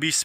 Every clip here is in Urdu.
20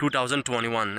2021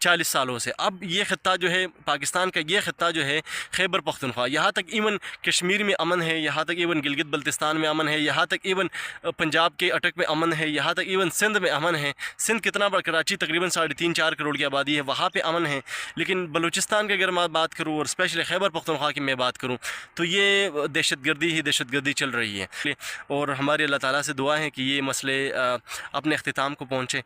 40 سالوں سے. اب یہ خطہ جو ہے پاکستان کا، یہ خطہ جو ہے خیبر پختونخوا، یہاں تک ایون کشمیر میں امن ہے، یہاں تک ایون گلگت بلتستان میں امن ہے، یہاں تک ایون پنجاب کے اٹک میں امن ہے، یہاں تک ایون سندھ میں امن ہے. سندھ کتنا بڑا، کراچی تقریباً 3.5-4 کروڑ کی آبادی ہے، وہاں پہ امن ہے. لیکن بلوچستان کی اگر میں بات کروں اور اسپیشلی خیبر پختونخوا کی میں بات کروں تو یہ دہشت گردی چل رہی ہے. اور ہماری اللہ تعالیٰ سے دعا ہے کہ یہ مسئلے اپنے اختتام کو پہنچے.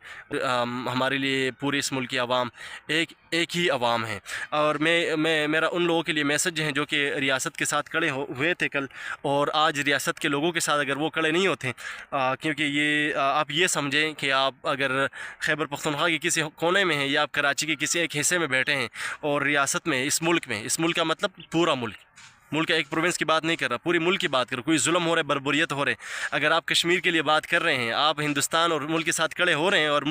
ہمارے لیے پورے اس ملک کی عوام ایک ہی عوام ہے. اور میرا ان لوگوں کے لیے میسج ہیں جو کہ ریاست کے ساتھ کھڑے ہوئے تھے کل، اور آج ریاست کے لوگوں کے ساتھ اگر وہ کھڑے نہیں ہوتے، کیونکہ یہ آپ یہ سمجھیں کہ آپ اگر خیبر پختونخوا کے کسی کونے میں ہیں یا آپ کراچی کے کسی ایک حصے میں بیٹھے ہیں اور ریاست میں، اس ملک کا مطلب پورا ملک ایک پروونس کی بات نہیں کر رہا، پوری ملک کی بات کر رہا. کوئی ظلم ہو رہا ہے، بربریت ہو رہے. اگر آپ کشمیر کے لیے بات کر رہے ہیں، آپ ہندوستان اور ملک کے ساتھ کھڑے ہو رہے ہیں، اور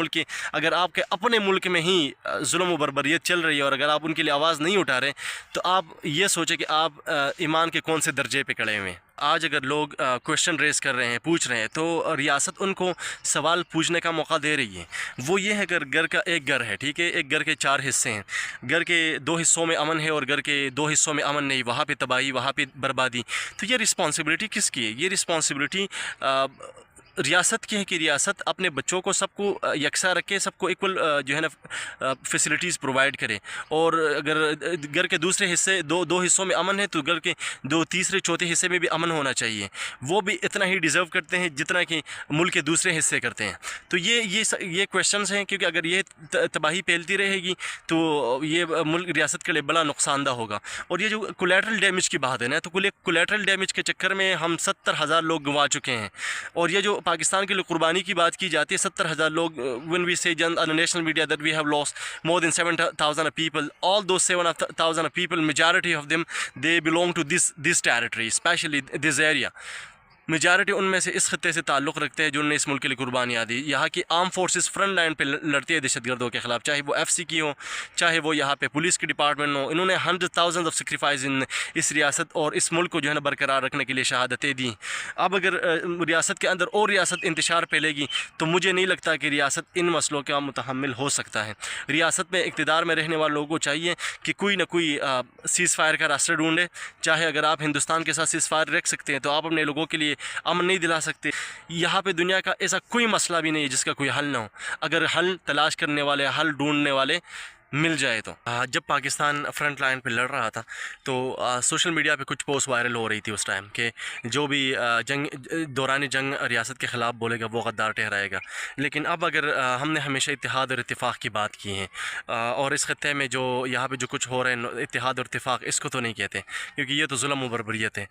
اگر آپ کے اپنے ملک میں ہی ظلم و بربریت چل رہی ہے اور اگر آپ ان کے لیے آواز نہیں اٹھا رہے، تو آپ یہ سوچیں کہ آپ ایمان کے کون سے درجے پہ کھڑے ہوئے ہیں. آج اگر لوگ کویشچن ریز کر رہے ہیں، پوچھ رہے ہیں، تو ریاست ان کو سوال پوچھنے کا موقع دے رہی ہے. وہ یہ ہے اگر گھر کا ایک گھر ہے، ٹھیک ہے، ایک گھر کے 4 حصے ہیں، گھر کے 2 حصوں میں امن ہے اور گھر کے 2 حصوں میں امن نہیں، وہاں پہ تباہی، وہاں پہ بربادی. تو یہ رسپانسبلٹی کس کی ہے؟ یہ رسپانسبلٹی ریاست کی ہے کہ ریاست اپنے بچوں کو سب کو یکساں رکھے، سب کو ایکول جو ہے نا فیسلٹیز پرووائڈ کرے. اور اگر گھر کے دوسرے حصے دو حصوں میں امن ہے تو گھر کے 2 تیسرے چوتھے حصے میں بھی امن ہونا چاہیے. وہ بھی اتنا ہی ڈیزرو کرتے ہیں جتنا کہ ملک کے دوسرے حصے کرتے ہیں. تو یہ کویشچنز ہیں، کیونکہ اگر یہ تباہی پھیلتی رہے گی تو یہ ملک ریاست کے لیے بڑا نقصان دہ ہوگا. اور یہ جو کولیٹرل ڈیمیج کی بات ہے نا، تو کولیٹرل ڈیمیج کے چکر میں ہم 70,000 لوگ گنوا چکے ہیں. اور یہ جو پاکستان کے لیے قربانی کی بات کی جاتی ہے، 70,000 لوگ، when we say on the national media that we have lost more than 7,000 people, all those 7,000 people, majority of them, they belong to this territory, especially this area. Majority ان میں سے اس خطے سے تعلق رکھتے ہیں جنہوں نے اس ملک کے لیے قربانیاں دی. یہاں کی آرم فورسز فرنٹ لائن پہ لڑتی ہے دہشت گردوں کے خلاف، چاہے وہ FCC کی ہو، چاہے وہ یہاں پہ پولیس کی ڈپارٹمنٹ ہو. انہوں نے 100,000 آف سیکریفائز اس ریاست اور اس ملک کو جو ہے نا برقرار رکھنے کے لیے شہادتیں دیں. اب اگر ریاست کے اندر اور ریاست انتشار پھیلے گی تو مجھے نہیں لگتا کہ ریاست ان مسئلوں کا متحمل ہو سکتا ہے. ریاست میں اقتدار میں رہنے والے لوگوں کو چاہیے کہ کوئی نہ کوئی سیز فائر کا راستہ ڈھونڈے. چاہے اگر آپ ہندوستان کے ساتھ سیز فائر رکھ سکتے ہیں تو آپ اپنے لوگوں کے لیے امن نہیں دلا سکتے. یہاں پہ دنیا کا ایسا کوئی مسئلہ بھی نہیں ہے جس کا کوئی حل نہ ہو، اگر حل تلاش کرنے والے، حل ڈھونڈنے والے مل جائے تو. جب پاکستان فرنٹ لائن پہ لڑ رہا تھا تو سوشل میڈیا پہ کچھ پوسٹ وائرل ہو رہی تھی اس ٹائم کہ جو بھی دوران جنگ ریاست کے خلاف بولے گا وہ غدار ٹھہرائے گا. لیکن اب اگر ہم نے ہمیشہ اتحاد اور اتفاق کی بات کی ہے، اور اس خطے میں جو یہاں پہ جو کچھ ہو رہے ہیں اتحاد اور اتفاق اس کو تو نہیں کہتے، کیونکہ یہ تو ظلم و بربریت ہے.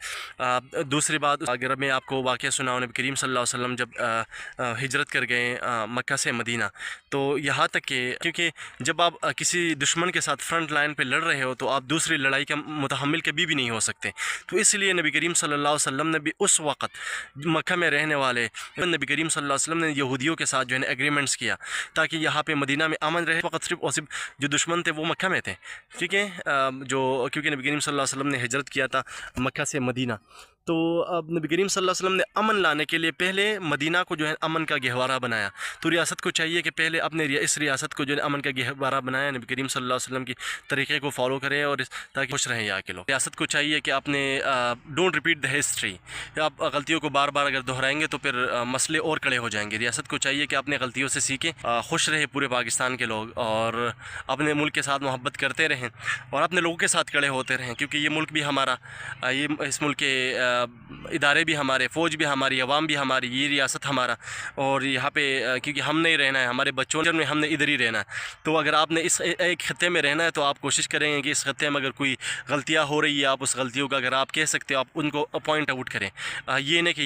دوسری بات، اگر میں آپ کو واقعہ سناؤں، نبی کریم صلی اللہ علیہ وسلم جب ہجرت کر گئے مکہ سے مدینہ، تو یہاں تک کہ کیونکہ جب آپ کسی دشمن کے ساتھ فرنٹ لائن پہ لڑ رہے ہو تو آپ دوسری لڑائی کا متحمل کبھی بھی نہیں ہو سکتے. تو اس لیے نبی کریم صلی اللہ علیہ وسلم نے بھی اس وقت مکہ میں رہنے والے نبی کریم صلی اللہ علیہ وسلم نے یہودیوں کے ساتھ جو ہے نا ایگریمنٹس کیا تاکہ یہاں پہ مدینہ میں امن رہے. وقت صرف اور صرف جو دشمن تھے وہ مکہ میں تھے، ٹھیک ہے، کیونکہ نبی کریم صلی اللہ علیہ وسلم نے ہجرت کیا تھا مکہ سے مدینہ. تو اب نبی کریم صلی اللہ علیہ وسلم نے امن لانے کے لیے پہلے مدینہ کو جو ہے امن کا گہوارہ بنایا. تو ریاست کو چاہیے کہ پہلے اپنے اس ریاست کو جو ہے امن کا گہوارہ بنایا، نبی کریم صلی اللہ علیہ وسلم کی طریقے کو فالو کریں اور تاکہ خوش رہیں یہاں کے لوگ. ریاست کو چاہیے کہ اپنے ڈونٹ ریپیٹ دا ہسٹری، آپ غلطیوں کو بار بار اگر دہرائیں گے تو پھر مسئلے اور کڑے ہو جائیں گے. ریاست کو چاہیے کہ اپنے غلطیوں سے سیکھیں، خوش رہے پورے پاکستان کے لوگ اور اپنے ملک کے ساتھ محبت کرتے رہیں اور اپنے لوگوں کے ساتھ کھڑے ہوتے رہیں، کیونکہ یہ ملک بھی ہمارا، اس ملک کے ادارے بھی ہمارے، فوج بھی ہماری، عوام بھی ہماری، یہ ریاست ہمارا. اور یہاں پہ کیونکہ ہم نہیں رہنا ہے، ہمارے بچوں میں ہم نے ادھر ہی رہنا ہے. تو اگر آپ نے اس ایک خطے میں رہنا ہے تو آپ کوشش کریں گے کہ اس خطے میں اگر کوئی غلطیاں ہو رہی ہے آپ اس غلطیوں کا اگر آپ کہہ سکتے ہو آپ ان کو پوائنٹ آؤٹ کریں. یہ نہیں کہ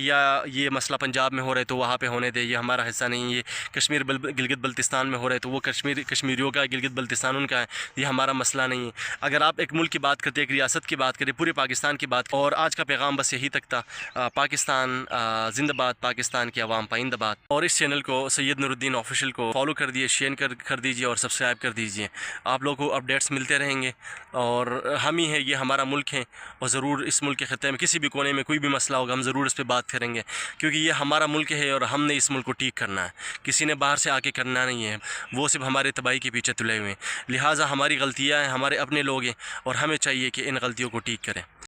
یہ مسئلہ پنجاب میں ہو رہا ہے تو وہاں پہ ہونے دے، یہ ہمارا حصہ نہیں، یہ کشمیر گلگت بلتستان میں ہو رہا ہے تو وہ کشمیریوں کا، گلگت بلتستان ان کا ہے، یہ ہمارا مسئلہ نہیں ہے. اگر آپ ایک ملک کی بات کرتے، ایک ریاست کی بات کریں، پورے پاکستان کی بات، اور آج کا پیغام بس یہی تک تھا۔ پاکستان زندہ باد، پاکستان کی عوام پائندہ باد۔ اور اس چینل کو سید نور الدین آفیشیل کو فالو کر دیجیے، شیئر کر دیجیے اور سبسکرائب کر دیجیے۔ آپ لوگوں کو اپڈیٹس ملتے رہیں گے، اور ہم ہی ہیں، یہ ہمارا ملک ہے، اور ضرور اس ملک کے خطے میں کسی بھی کونے میں کوئی بھی مسئلہ ہوگا ہم ضرور اس پہ بات کریں گے، کیونکہ یہ ہمارا ملک ہے اور ہم نے اس ملک کو ٹھیک کرنا ہے، کسی نے باہر سے آ کے کرنا نہیں ہے، وہ صرف ہمارے تباہی کے پیچھے تلے ہوئے ہیں۔ لہٰذا ہماری غلطیاں ہیں، ہمارے اپنے لوگ ہیں، اور ہمیں چاہیے کہ ان غلطیوں کو ٹھیک کریں۔